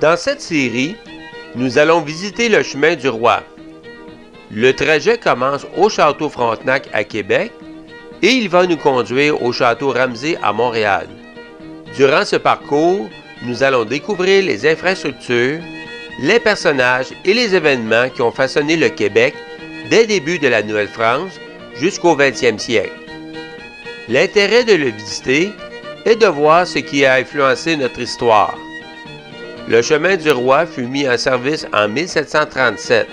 Dans cette série, nous allons visiter le chemin du roi. Le trajet commence au château Frontenac à Québec et il va nous conduire au château Ramsay à Montréal. Durant ce parcours, nous allons découvrir les infrastructures, les personnages et les événements qui ont façonné le Québec dès le début de la Nouvelle-France jusqu'au 20e siècle. L'intérêt de le visiter est de voir ce qui a influencé notre histoire. Le chemin du roi fut mis en service en 1737.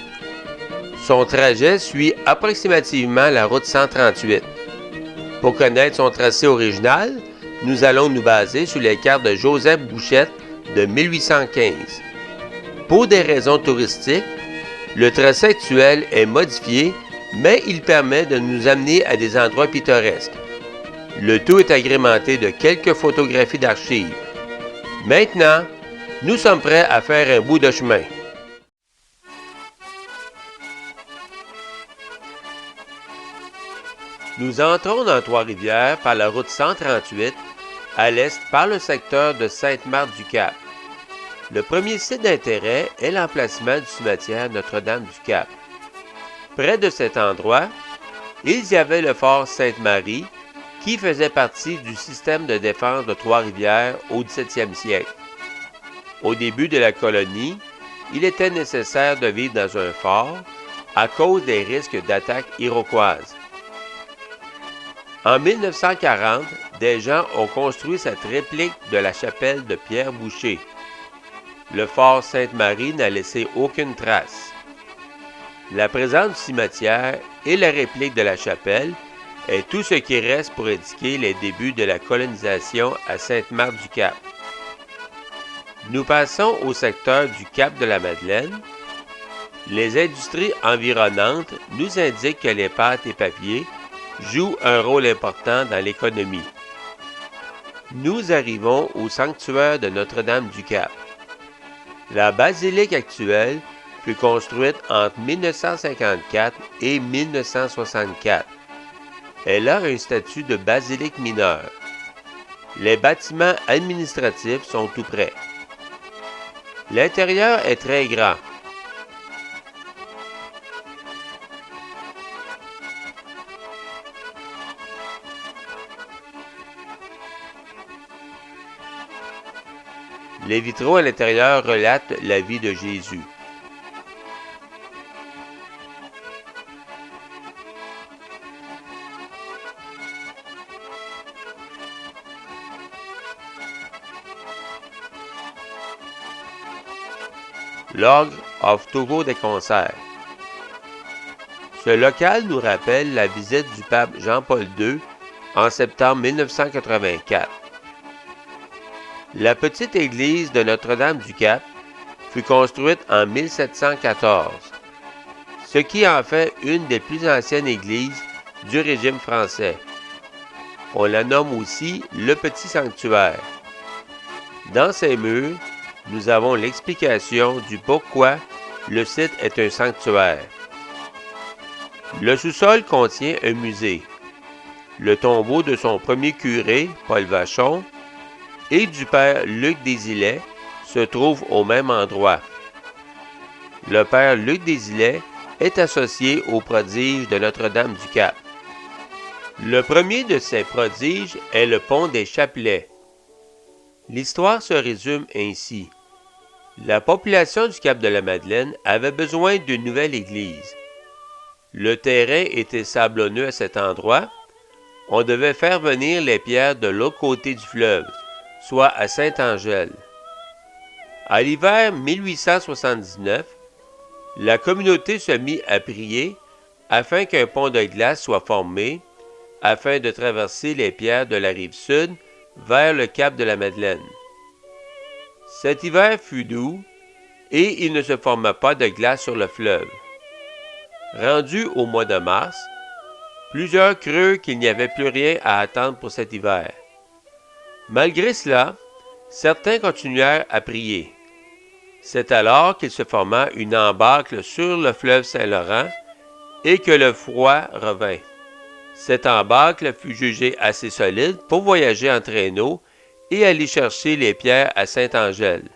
Son trajet suit approximativement la route 138. Pour connaître son tracé original, nous allons nous baser sur les cartes de Joseph Bouchette de 1815. Pour des raisons touristiques, le tracé actuel est modifié, mais il permet de nous amener à des endroits pittoresques. Le tout est agrémenté de quelques photographies d'archives. Maintenant, nous sommes prêts à faire un bout de chemin. Nous entrons dans Trois-Rivières par la route 138, à l'est par le secteur de Sainte-Marthe-du-Cap. Le premier site d'intérêt est l'emplacement du cimetière Notre-Dame-du-Cap. Près de cet endroit, il y avait le fort Sainte-Marie, qui faisait partie du système de défense de Trois-Rivières au 17e siècle. Au début de la colonie, il était nécessaire de vivre dans un fort à cause des risques d'attaques iroquoises. En 1940, des gens ont construit cette réplique de la chapelle de Pierre Boucher. Le fort Sainte-Marie n'a laissé aucune trace. La présence du cimetière et la réplique de la chapelle est tout ce qui reste pour indiquer les débuts de la colonisation à Sainte-Marthe-du-Cap. Nous passons au secteur du Cap de la Madeleine. Les industries environnantes nous indiquent que les pâtes et papiers jouent un rôle important dans l'économie. Nous arrivons au sanctuaire de Notre-Dame-du-Cap. La basilique actuelle fut construite entre 1954 et 1964. Elle a un statut de basilique mineure. Les bâtiments administratifs sont tout près. L'intérieur est très grand. Les vitraux à l'intérieur relatent la vie de Jésus. L'orgue offre toujours des concerts. Ce local nous rappelle la visite du pape Jean-Paul II en septembre 1984. La petite église de Notre-Dame-du-Cap fut construite en 1714, ce qui en fait une des plus anciennes églises du régime français. On la nomme aussi le Petit Sanctuaire. Dans ses murs, nous avons l'explication du pourquoi le site est un sanctuaire. Le sous-sol contient un musée. Le tombeau de son premier curé, Paul Vachon, et du père Luc Desilets se trouve au même endroit. Le père Luc Desilets est associé aux prodiges de Notre-Dame-du-Cap. Le premier de ces prodiges est le pont des Chapelets. L'histoire se résume ainsi. La population du Cap de la Madeleine avait besoin d'une nouvelle église. Le terrain était sablonneux à cet endroit. On devait faire venir les pierres de l'autre côté du fleuve, soit à Saint-Angèle. À l'hiver 1879, la communauté se mit à prier afin qu'un pont de glace soit formé, afin de traverser les pierres de la rive sud vers le Cap de la Madeleine. Cet hiver fut doux et il ne se forma pas de glace sur le fleuve. Rendu au mois de mars, plusieurs crurent qu'il n'y avait plus rien à attendre pour cet hiver. Malgré cela, certains continuèrent à prier. C'est alors qu'il se forma une embâcle sur le fleuve Saint-Laurent et que le froid revint. Cette embâcle fut jugée assez solide pour voyager en traîneau et aller chercher les pierres à Saint-Angèle.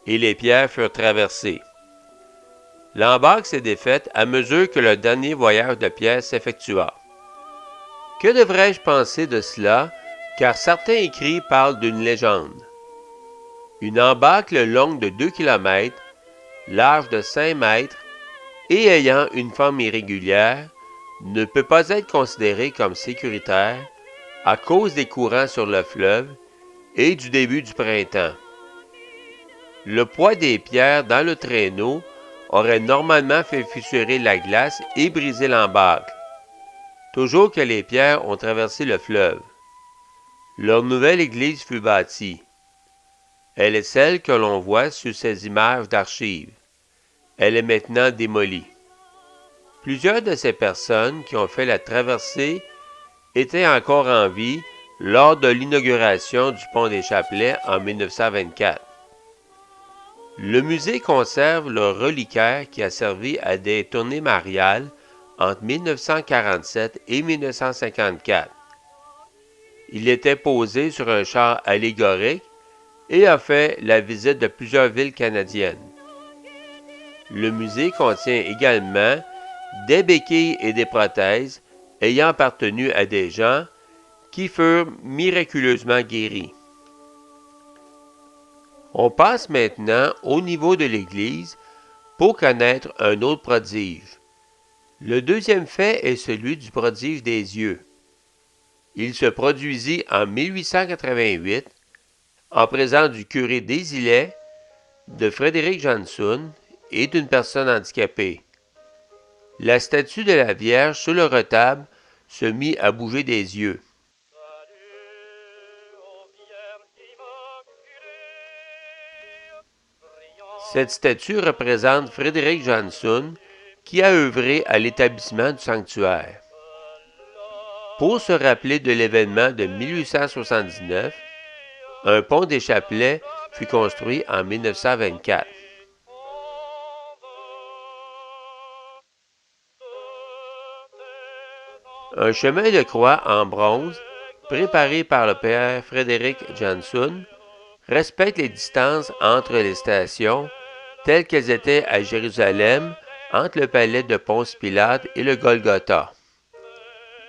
et les pierres furent traversées. L'embarque s'est défaite à mesure que le dernier voyage de pierre s'effectua. Que devrais-je penser de cela, car certains écrits parlent d'une légende. Une embâcle longue de 2 km, large de 5 mètres et ayant une forme irrégulière ne peut pas être considérée comme sécuritaire à cause des courants sur le fleuve et du début du printemps. Le poids des pierres dans le traîneau aurait normalement fait fissurer la glace et briser l'embâcle, toujours que les pierres ont traversé le fleuve. Leur nouvelle église fut bâtie. Elle est celle que l'on voit sur ces images d'archives. Elle est maintenant démolie. Plusieurs de ces personnes qui ont fait la traversée étaient encore en vie lors de l'inauguration du pont des Chapelets en 1924. Le musée conserve le reliquaire qui a servi à des tournées mariales entre 1947 et 1954. Il était posé sur un char allégorique et a fait la visite de plusieurs villes canadiennes. Le musée contient également des béquilles et des prothèses ayant appartenu à des gens qui furent miraculeusement guéris. On passe maintenant au niveau de l'Église pour connaître un autre prodige. Le deuxième fait est celui du prodige des yeux. Il se produisit en 1888 en présence du curé des Îlets, de Frédéric Johnson et d'une personne handicapée. La statue de la Vierge sur le retable se mit à bouger des yeux. Cette statue représente Frédéric Johnson qui a œuvré à l'établissement du sanctuaire. Pour se rappeler de l'événement de 1879, un pont des Chapelets fut construit en 1924. Un chemin de croix en bronze, préparé par le père Frédéric Johnson, respecte les distances entre les stations telles qu'elles étaient à Jérusalem entre le palais de Ponce Pilate et le Golgotha.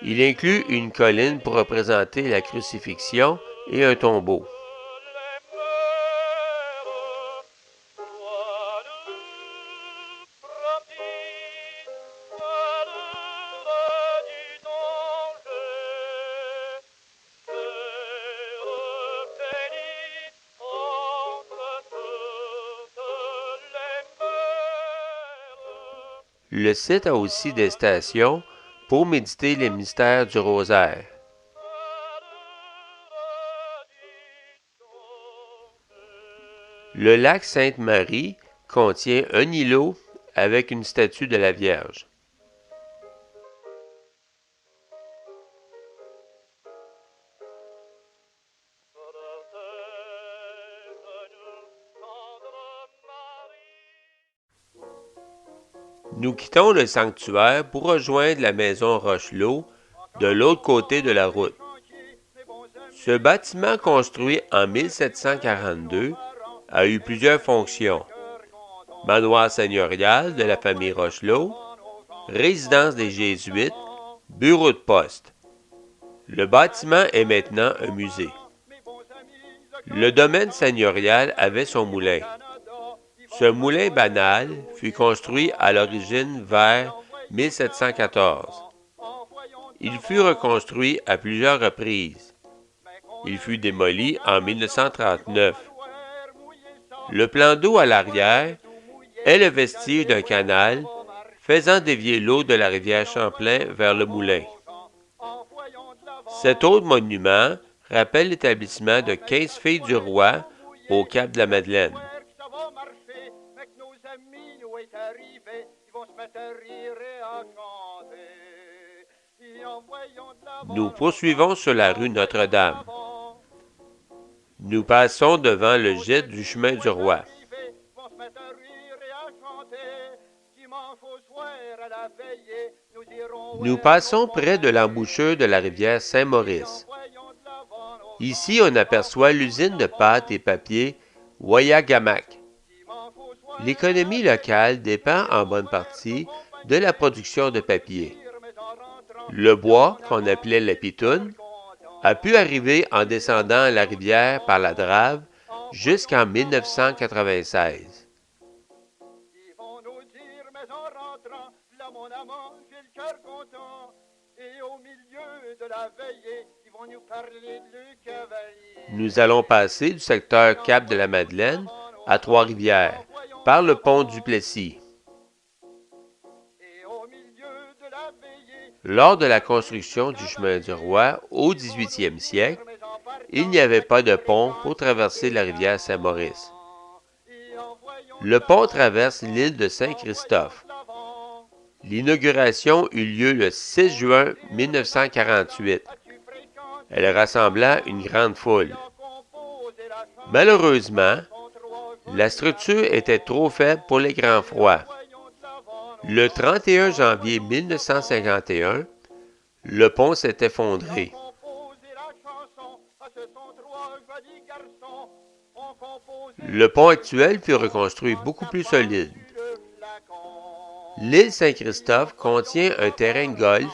Il inclut une colline pour représenter la crucifixion et un tombeau. Le site a aussi des stations pour méditer les mystères du rosaire. Le lac Sainte-Marie contient un îlot avec une statue de la Vierge. Nous quittons le sanctuaire pour rejoindre la maison Rochelot de l'autre côté de la route. Ce bâtiment construit en 1742 a eu plusieurs fonctions. Manoir seigneurial de la famille Rochelot, résidence des Jésuites, bureau de poste. Le bâtiment est maintenant un musée. Le domaine seigneurial avait son moulin. Ce moulin banal fut construit à l'origine vers 1714. Il fut reconstruit à plusieurs reprises. Il fut démoli en 1939. Le plan d'eau à l'arrière est le vestige d'un canal faisant dévier l'eau de la rivière Champlain vers le moulin. Cet autre monument rappelle l'établissement de 15 filles du roi au Cap de la Madeleine. Nous poursuivons sur la rue Notre-Dame. Nous passons devant le gîte du chemin du roi. Nous passons près de l'embouchure de la rivière Saint-Maurice. Ici, on aperçoit l'usine de pâte et papier Wayagamack. L'économie locale dépend en bonne partie de la production de papier. Le bois, qu'on appelait la pitoune, a pu arriver en descendant la rivière par la Drave jusqu'en 1996. Nous allons passer du secteur Cap-de-la-Madeleine à Trois-Rivières, par le pont du Plessis. Lors de la construction du chemin du Roi au 18e siècle, il n'y avait pas de pont pour traverser la rivière Saint-Maurice. Le pont traverse l'île de Saint-Christophe. L'inauguration eut lieu le 6 juin 1948. Elle rassembla une grande foule. Malheureusement, la structure était trop faible pour les grands froids. Le 31 janvier 1951, le pont s'est effondré. Le pont actuel fut reconstruit beaucoup plus solide. L'île Saint-Christophe contient un terrain de golf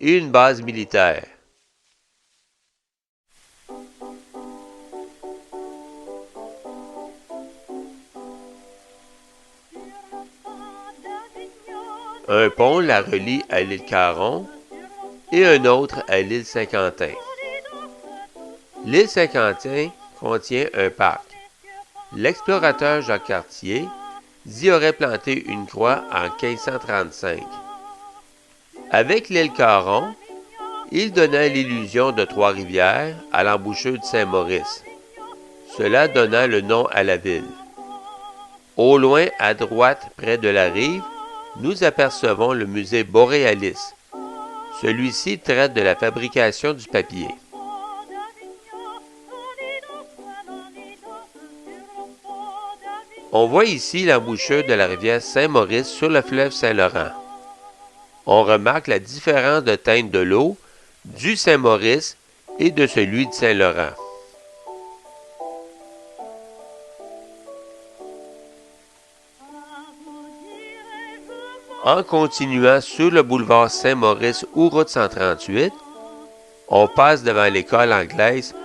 et une base militaire. Un pont la relie à l'île Caron et un autre à l'île Saint-Quentin. L'île Saint-Quentin contient un parc. L'explorateur Jacques Cartier y aurait planté une croix en 1535. Avec l'île Caron, il donna l'illusion de Trois-Rivières à l'embouchure de Saint-Maurice. Cela donna le nom à la ville. Au loin, à droite, près de la rive, nous apercevons le musée Boréalis. Celui-ci traite de la fabrication du papier. On voit ici l'embouchure de la rivière Saint-Maurice sur le fleuve Saint-Laurent. On remarque la différence de teinte de l'eau du Saint-Maurice et de celui de Saint-Laurent. En continuant sur le boulevard Saint-Maurice ou route 138, on passe devant l'école anglaise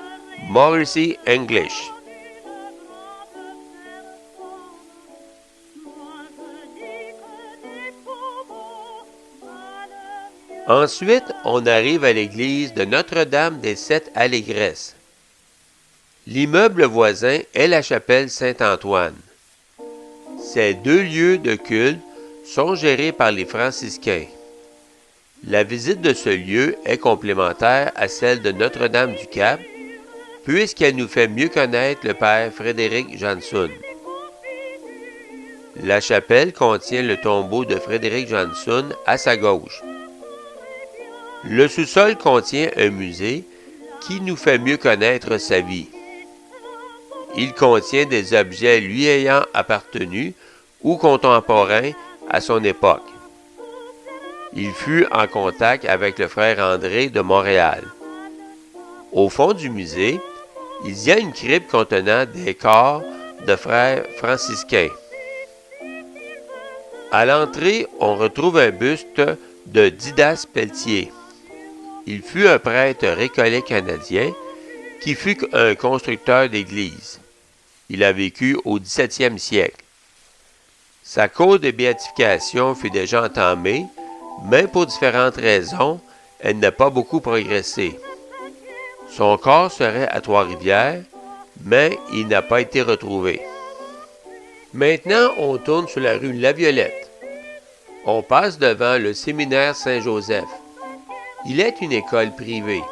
Morrissey English. Ensuite, on arrive à l'église de Notre-Dame des Sept Allégresses. L'immeuble voisin est la chapelle Saint-Antoine. Ces deux lieux de culte sont gérés par les franciscains. La visite de ce lieu est complémentaire à celle de Notre-Dame-du-Cap, puisqu'elle nous fait mieux connaître le père Frédéric Janson. La chapelle contient le tombeau de Frédéric Janson à sa gauche. Le sous-sol contient un musée qui nous fait mieux connaître sa vie. Il contient des objets lui ayant appartenu ou contemporains à son époque. Il fut en contact avec le frère André de Montréal. Au fond du musée, il y a une crypte contenant des corps de frères franciscains. À l'entrée, on retrouve un buste de Didas Pelletier. Il fut un prêtre récollet canadien qui fut un constructeur d'églises. Il a vécu au 17e siècle. Sa cause de béatification fut déjà entamée, mais pour différentes raisons, elle n'a pas beaucoup progressé. Son corps serait à Trois-Rivières, mais il n'a pas été retrouvé. Maintenant, on tourne sur la rue Laviolette. On passe devant le séminaire Saint-Joseph. Il est une école privée.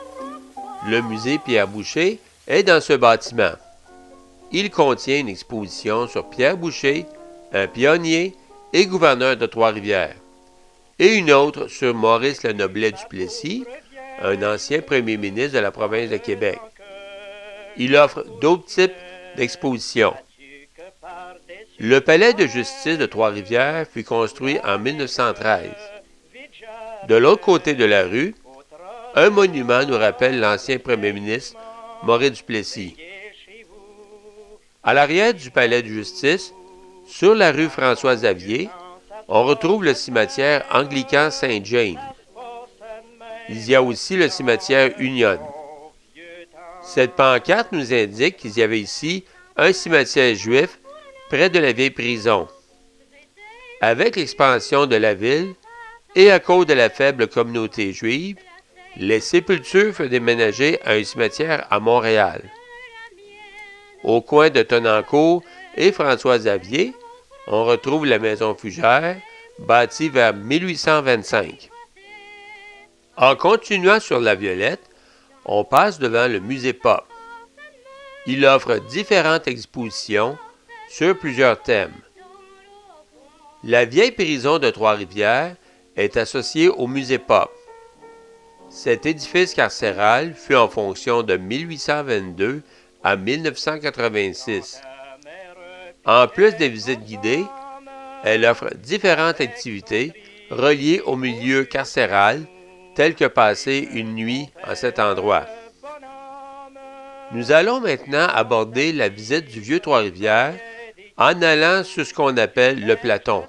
Le musée Pierre Boucher est dans ce bâtiment. Il contient une exposition sur Pierre Boucher, un pionnier et gouverneur de Trois-Rivières, et une autre sur Maurice Lenoblet du Plessis, un ancien premier ministre de la province de Québec. Il offre d'autres types d'expositions. Le palais de justice de Trois-Rivières fut construit en 1913. De l'autre côté de la rue, un monument nous rappelle l'ancien premier ministre Maurice Duplessis. À l'arrière du palais de justice, sur la rue François-Xavier, on retrouve le cimetière anglican Saint-James. Il y a aussi le cimetière Union. Cette pancarte nous indique qu'il y avait ici un cimetière juif près de la vieille prison. Avec l'expansion de la ville et à cause de la faible communauté juive, les sépultures furent déménagées à un cimetière à Montréal. Au coin de Tonnancourt et François-Xavier, on retrouve la maison Fugère, bâtie vers 1825. En continuant sur la Violette, on passe devant le musée Pop. Il offre différentes expositions sur plusieurs thèmes. La vieille prison de Trois-Rivières est associée au musée Pop. Cet édifice carcéral fut en fonction de 1822 à 1986. En plus des visites guidées, elle offre différentes activités reliées au milieu carcéral, telles que passer une nuit en cet endroit. Nous allons maintenant aborder la visite du vieux Trois-Rivières en allant sur ce qu'on appelle le Platon,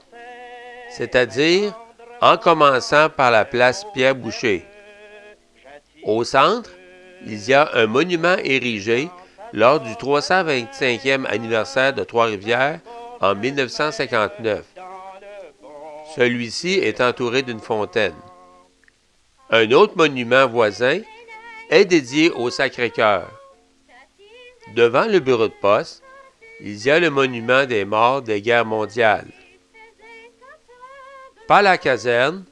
c'est-à-dire en commençant par la place Pierre-Boucher. Au centre, il y a un monument érigé lors du 325e anniversaire de Trois-Rivières en 1959. Celui-ci est entouré d'une fontaine. Un autre monument voisin est dédié au Sacré-Cœur. Devant le bureau de poste, il y a le monument des morts des guerres mondiales. Par la caserne,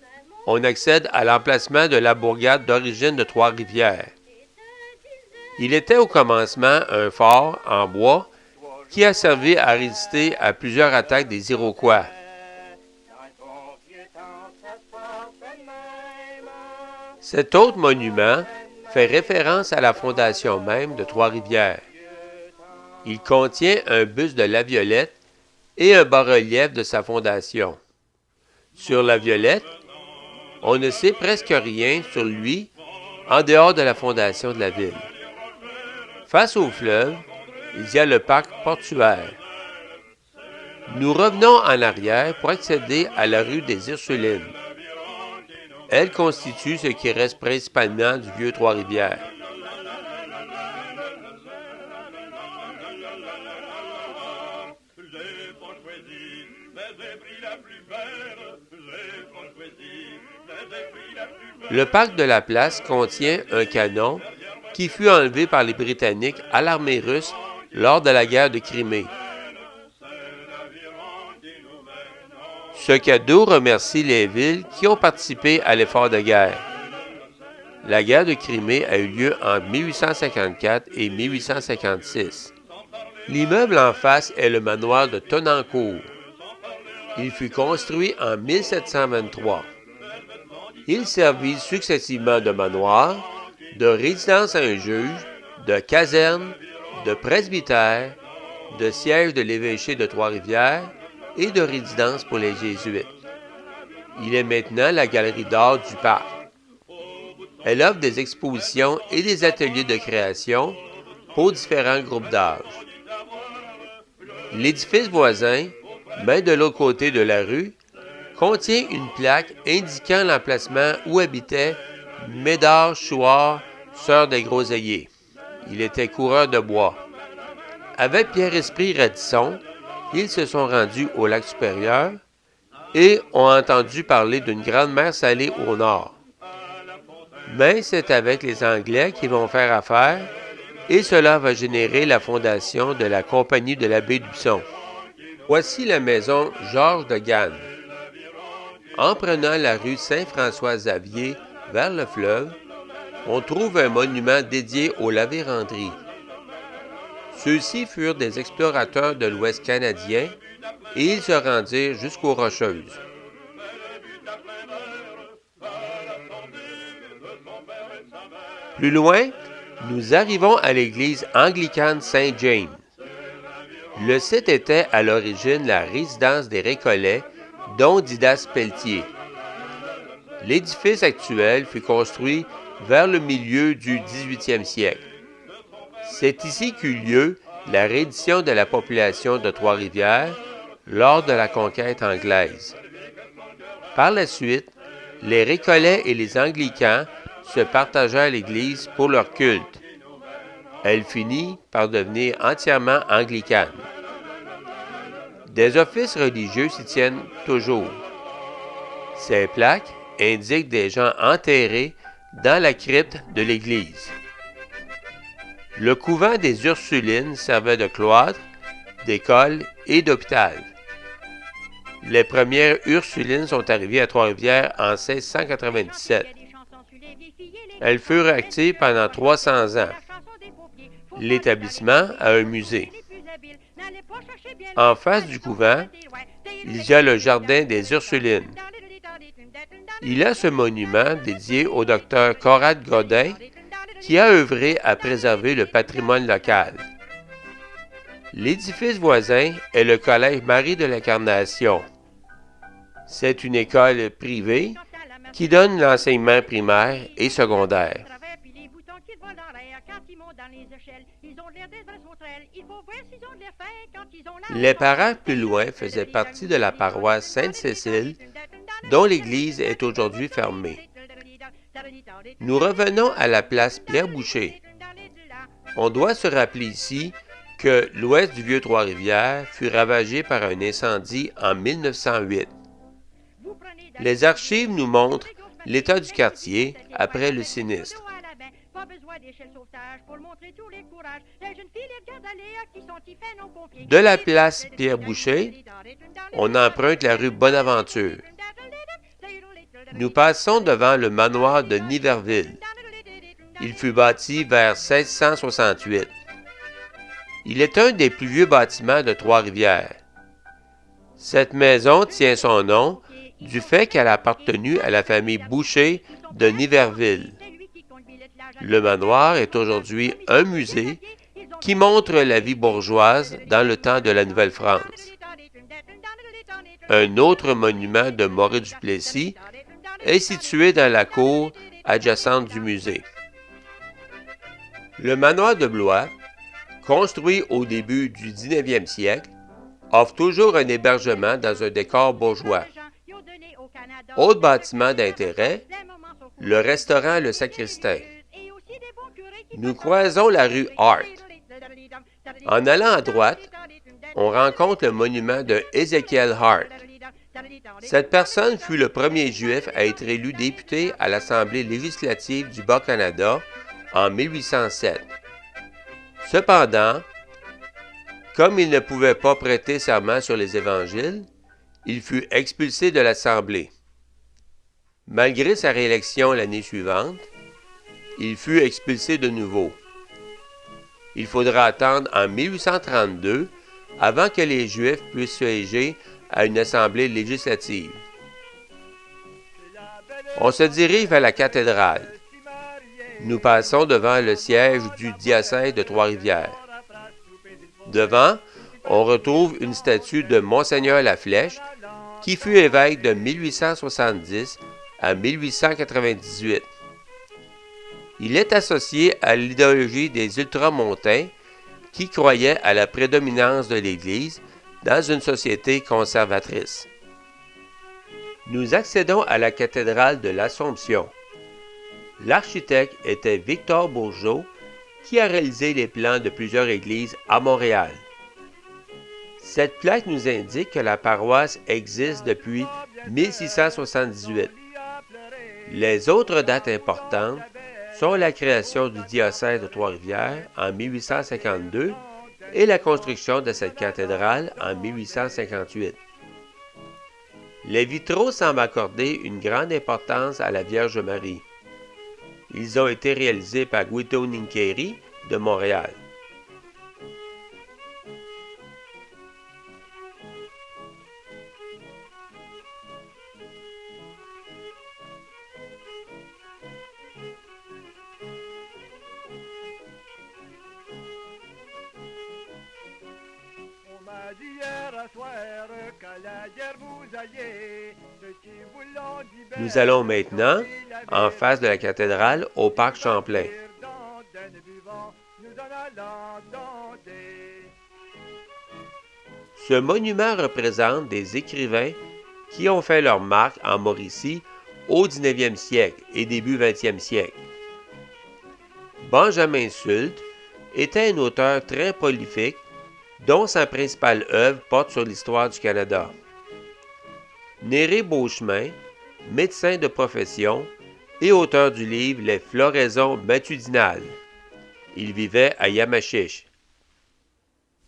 on accède à l'emplacement de la bourgade d'origine de Trois-Rivières. Il était au commencement un fort en bois qui a servi à résister à plusieurs attaques des Iroquois. Cet autre monument fait référence à la fondation même de Trois-Rivières. Il contient un buste de La Violette et un bas-relief de sa fondation. Sur La Violette, on ne sait presque rien sur lui en dehors de la fondation de la ville. Face au fleuve, il y a le parc portuaire. Nous revenons en arrière pour accéder à la rue des Ursulines. Elle constitue ce qui reste principalement du vieux Trois-Rivières. Le parc de la place contient un canon qui fut enlevé par les Britanniques à l'armée russe lors de la guerre de Crimée. Ce cadeau remercie les villes qui ont participé à l'effort de guerre. La guerre de Crimée a eu lieu en 1854 et 1856. L'immeuble en face est le manoir de Tonnancourt. Il fut construit en 1723. Il servit successivement de manoir, de résidence à un juge, de caserne, de presbytère, de siège de l'évêché de Trois-Rivières et de résidence pour les Jésuites. Il est maintenant la galerie d'art du parc. Elle offre des expositions et des ateliers de création pour différents groupes d'âge. L'édifice voisin, mais de l'autre côté de la rue, contient une plaque indiquant l'emplacement où habitait Médard Chouard, sœur des Groseilliers. Il était coureur de bois. Avec Pierre-Esprit Radisson, ils se sont rendus au lac supérieur et ont entendu parler d'une grande mer salée au nord. Mais c'est avec les Anglais qu'ils vont faire affaire et cela va générer la fondation de la Compagnie de la baie d'Hudson. Voici la maison Georges de Gane. En prenant la rue Saint-François-Xavier vers le fleuve, on trouve un monument dédié aux lavéranderies. Ceux-ci furent des explorateurs de l'Ouest canadien et ils se rendirent jusqu'aux Rocheuses. Plus loin, nous arrivons à l'église anglicane Saint-James. Le site était à l'origine la résidence des Récollets, dont Didas Pelletier. L'édifice actuel fut construit vers le milieu du 18e siècle. C'est ici qu'eut lieu la reddition de la population de Trois-Rivières lors de la conquête anglaise. Par la suite, les Récollets et les Anglicans se partagèrent l'Église pour leur culte. Elle finit par devenir entièrement anglicane. Des offices religieux s'y tiennent toujours. Ces plaques indiquent des gens enterrés dans la crypte de l'église. Le couvent des Ursulines servait de cloître, d'école et d'hôpital. Les premières Ursulines sont arrivées à Trois-Rivières en 1697. Elles furent actives pendant 300 ans. L'établissement a un musée. En face du couvent, il y a le jardin des Ursulines. Il y a ce monument dédié au docteur Conrad Godin qui a œuvré à préserver le patrimoine local. L'édifice voisin est le collège Marie de l'Incarnation. C'est une école privée qui donne l'enseignement primaire et secondaire. Les parents plus loin faisaient partie de la paroisse Sainte-Cécile, dont l'église est aujourd'hui fermée. Nous revenons à la place Pierre-Boucher. On doit se rappeler ici que l'ouest du vieux Trois-Rivières fut ravagé par un incendie en 1908. Les archives nous montrent l'état du quartier après le sinistre. De la place Pierre-Boucher, on emprunte la rue Bonaventure. Nous passons devant le manoir de Niverville. Il fut bâti vers 1668. Il est un des plus vieux bâtiments de Trois-Rivières. Cette maison tient son nom du fait qu'elle a appartenu à la famille Boucher de Niverville. Le manoir est aujourd'hui un musée qui montre la vie bourgeoise dans le temps de la Nouvelle-France. Un autre monument de Morée-du-Plessis est situé dans la cour adjacente du musée. Le manoir de Blois, construit au début du 19e siècle, offre toujours un hébergement dans un décor bourgeois. Autre bâtiment d'intérêt, le restaurant Le Sacristain. Nous croisons la rue Hart. En allant à droite, on rencontre le monument de Ézéchiel Hart. Cette personne fut le premier juif à être élu député à l'Assemblée législative du Bas-Canada en 1807. Cependant, comme il ne pouvait pas prêter serment sur les évangiles, il fut expulsé de l'Assemblée. Malgré sa réélection l'année suivante, il fut expulsé de nouveau. Il faudra attendre en 1832 avant que les Juifs puissent siéger à une assemblée législative. On se dirige vers la cathédrale. Nous passons devant le siège du diocèse de Trois-Rivières. Devant, on retrouve une statue de Monseigneur Laflèche, qui fut évêque de 1870 à 1898. Il est associé à l'idéologie des ultramontains qui croyaient à la prédominance de l'Église dans une société conservatrice. Nous accédons à la cathédrale de l'Assomption. L'architecte était Victor Bourgeot, qui a réalisé les plans de plusieurs églises à Montréal. Cette plaque nous indique que la paroisse existe depuis 1678. Les autres dates importantes sont la création du diocèse de Trois-Rivières en 1852 et la construction de cette cathédrale en 1858. Les vitraux semblent accorder une grande importance à la Vierge Marie. Ils ont été réalisés par Guido Nincheri de Montréal. Nous allons maintenant, en face de la cathédrale, au parc Champlain. Ce monument représente des écrivains qui ont fait leur marque en Mauricie au 19e siècle et début 20e siècle. Benjamin Sulte était un auteur très prolifique dont sa principale œuvre porte sur l'histoire du Canada. Néré Beauchemin, médecin de profession et auteur du livre Les floraisons matudinales. Il vivait à Yamachiche.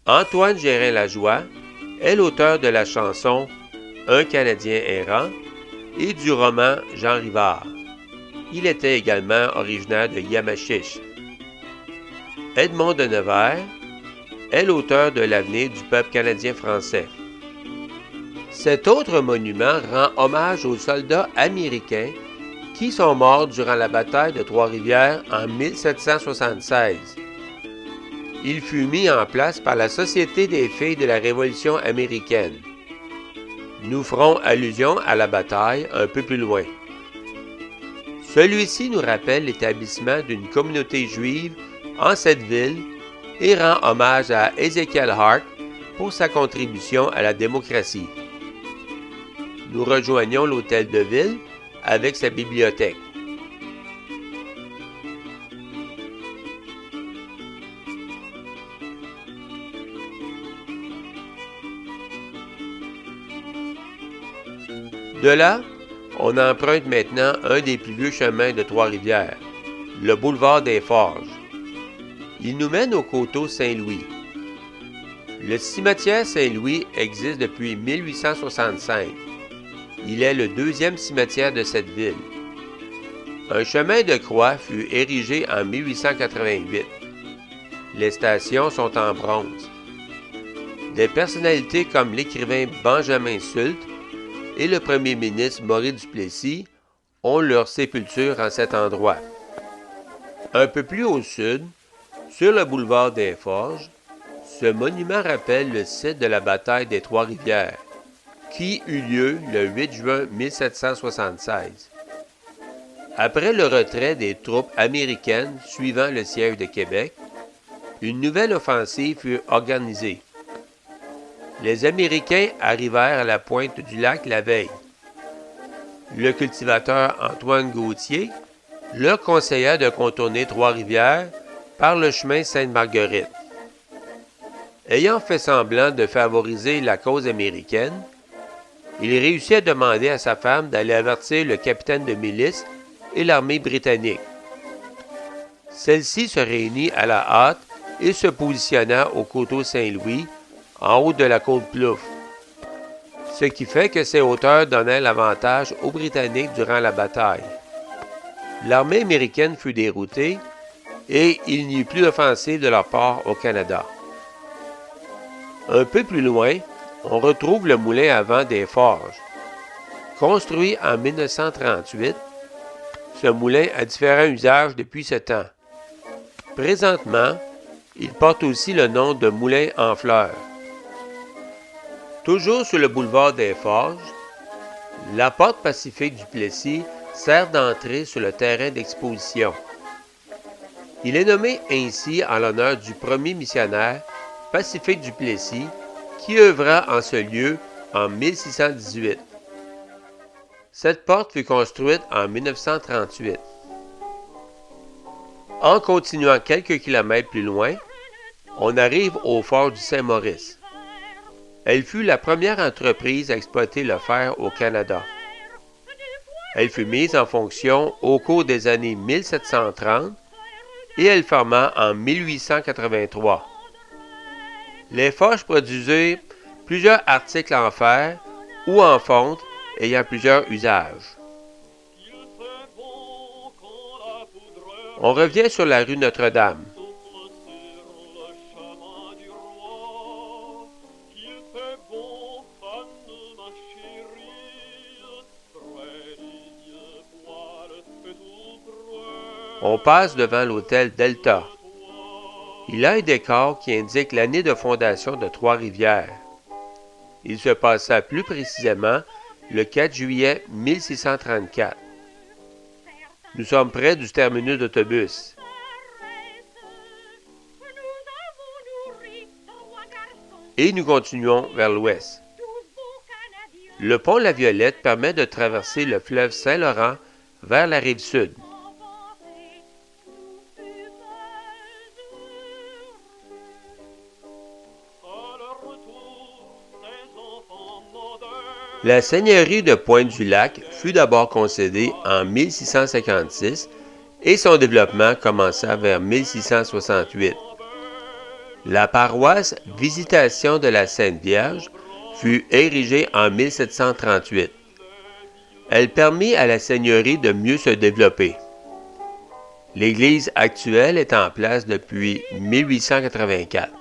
Antoine Gérin-Lajoie est l'auteur de la chanson Un Canadien errant et du roman Jean Rivard. Il était également originaire de Yamachiche. Edmond de Nevers est l'auteur de l'avenir du peuple canadien français. Cet autre monument rend hommage aux soldats américains qui sont morts durant la bataille de Trois-Rivières en 1776. Il fut mis en place par la Société des filles de la Révolution américaine. Nous ferons allusion à la bataille un peu plus loin. Celui-ci nous rappelle l'établissement d'une communauté juive en cette ville et rend hommage à Ezekiel Hart pour sa contribution à la démocratie. Nous rejoignons l'hôtel de ville avec sa bibliothèque. De là, on emprunte maintenant un des plus vieux chemins de Trois-Rivières, le boulevard des Forges. Il nous mène au coteau Saint-Louis. Le cimetière Saint-Louis existe depuis 1865. Il est le deuxième cimetière de cette ville. Un chemin de croix fut érigé en 1888. Les stations sont en bronze. Des personnalités comme l'écrivain Benjamin Sulte et le premier ministre Maurice Duplessis ont leur sépulture en cet endroit. Un peu plus au sud, sur le boulevard des Forges, ce monument rappelle le site de la bataille des Trois-Rivières, qui eut lieu le 8 juin 1776. Après le retrait des troupes américaines suivant le siège de Québec, une nouvelle offensive fut organisée. Les Américains arrivèrent à la pointe du lac la veille. Le cultivateur Antoine Gauthier leur conseilla de contourner Trois-Rivières par le chemin Sainte-Marguerite. Ayant fait semblant de favoriser la cause américaine, il réussit à demander à sa femme d'aller avertir le capitaine de milice et l'armée britannique. Celle-ci se réunit à la hâte et se positionna au coteau Saint-Louis, en haut de la côte Plouffe, ce qui fait que ces hauteurs donnaient l'avantage aux Britanniques durant la bataille. L'armée américaine fut déroutée et il n'y eut plus d'offensive de leur part au Canada. Un peu plus loin, on retrouve le moulin à vent des Forges. Construit en 1938, ce moulin a différents usages depuis ce temps. Présentement, il porte aussi le nom de moulin en fleurs. Toujours sur le boulevard des Forges, la porte Pacifique Duplessis sert d'entrée sur le terrain d'exposition. Il est nommé ainsi en l'honneur du premier missionnaire, Pacifique Duplessis, qui œuvra en ce lieu en 1618. Cette porte fut construite en 1938. En continuant quelques kilomètres plus loin, on arrive au fort du Saint-Maurice. Elle fut la première entreprise à exploiter le fer au Canada. Elle fut mise en fonction au cours des années 1730 et elle ferma en 1883. Les forges produisaient plusieurs articles en fer ou en fonte ayant plusieurs usages. On revient sur la rue Notre-Dame. On passe devant l'hôtel Delta. Il a un décor qui indique l'année de fondation de Trois-Rivières. Il se passa plus précisément le 4 juillet 1634. Nous sommes près du terminus d'autobus. et nous continuons vers l'ouest. Le pont La Violette permet de traverser le fleuve Saint-Laurent vers la rive sud. La seigneurie de Pointe-du-Lac fut d'abord concédée en 1656 et son développement commença vers 1668. La paroisse Visitation de la Sainte Vierge fut érigée en 1738. Elle permit à la seigneurie de mieux se développer. L'église actuelle est en place depuis 1884.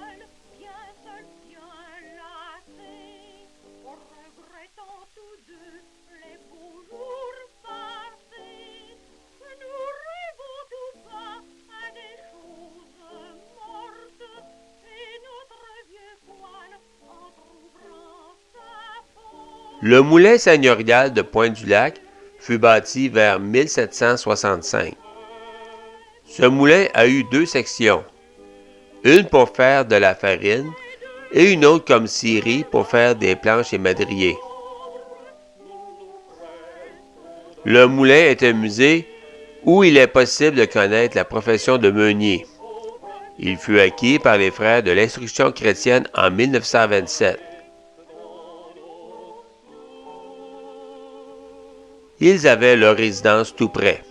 Le moulin seigneurial de Pointe-du-Lac fut bâti vers 1765. Ce moulin a eu deux sections, une pour faire de la farine et une autre comme scierie pour faire des planches et madriers. Le moulin est un musée où il est possible de connaître la profession de meunier. Il fut acquis par les frères de l'Instruction chrétienne en 1927. Ils avaient leur résidence tout près.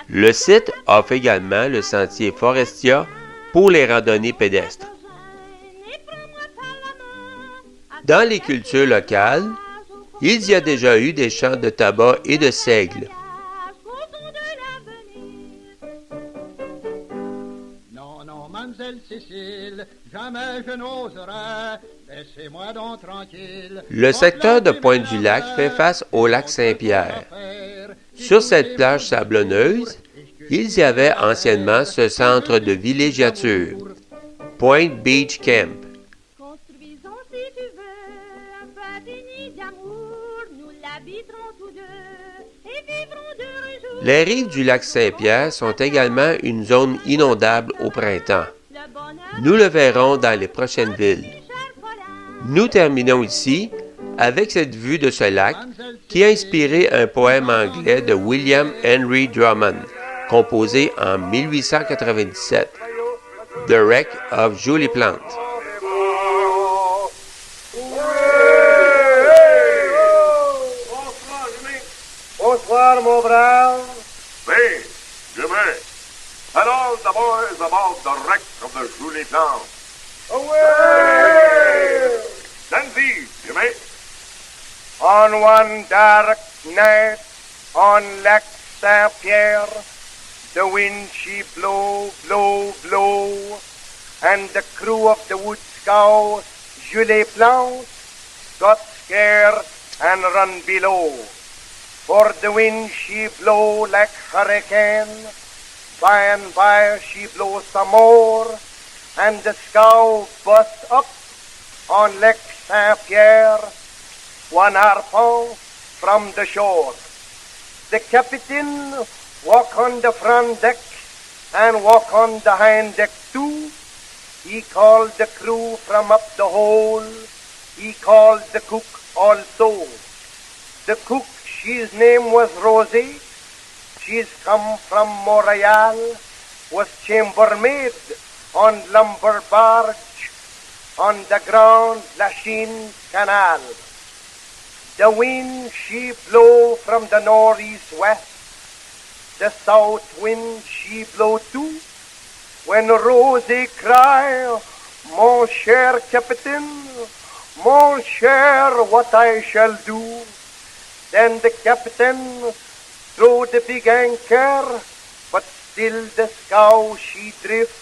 Le site offre également le sentier Forestia pour les randonnées pédestres. Dans les cultures locales, il y a déjà eu des champs de tabac et de seigle. Le secteur de Pointe-du-Lac fait face au lac Saint-Pierre. Sur cette plage sablonneuse, il y avait anciennement ce centre de villégiature, Point Beach Camp. Les rives du lac Saint-Pierre sont également une zone inondable au printemps. Nous le verrons dans les prochaines villes. Nous terminons ici avec cette vue de ce lac qui a inspiré un poème anglais de William Henry Drummond, composé en 1897, The Wreck of Julie Plante. Bonsoir, mon brave. Oui, demain. Alors, the boys about the wreck of the Julie Plante. Away! Then these, you may. On one dark night on Lac Saint-Pierre, the wind she blow, blow, blow, and the crew of the wood scow, Julie Plante, got scared and run below. For the wind she blow like hurricane, by and by she blow some more, and the scow bust up on Lac Saint-Pierre, one harpon from the shore. The captain walk on the front deck and walk on the hind deck too. He called the crew from up the hole. He called the cook also. The cook, she's name was Rosie. She's come from Montreal, was chambermaid on lumber barge on the Grand Lachine Canal. The wind she blow from the northeast west, the south wind she blow too. When Rosie cry, mon cher captain, mon cher, what I shall do? Then the captain throw the big anchor, but still the scow she drift.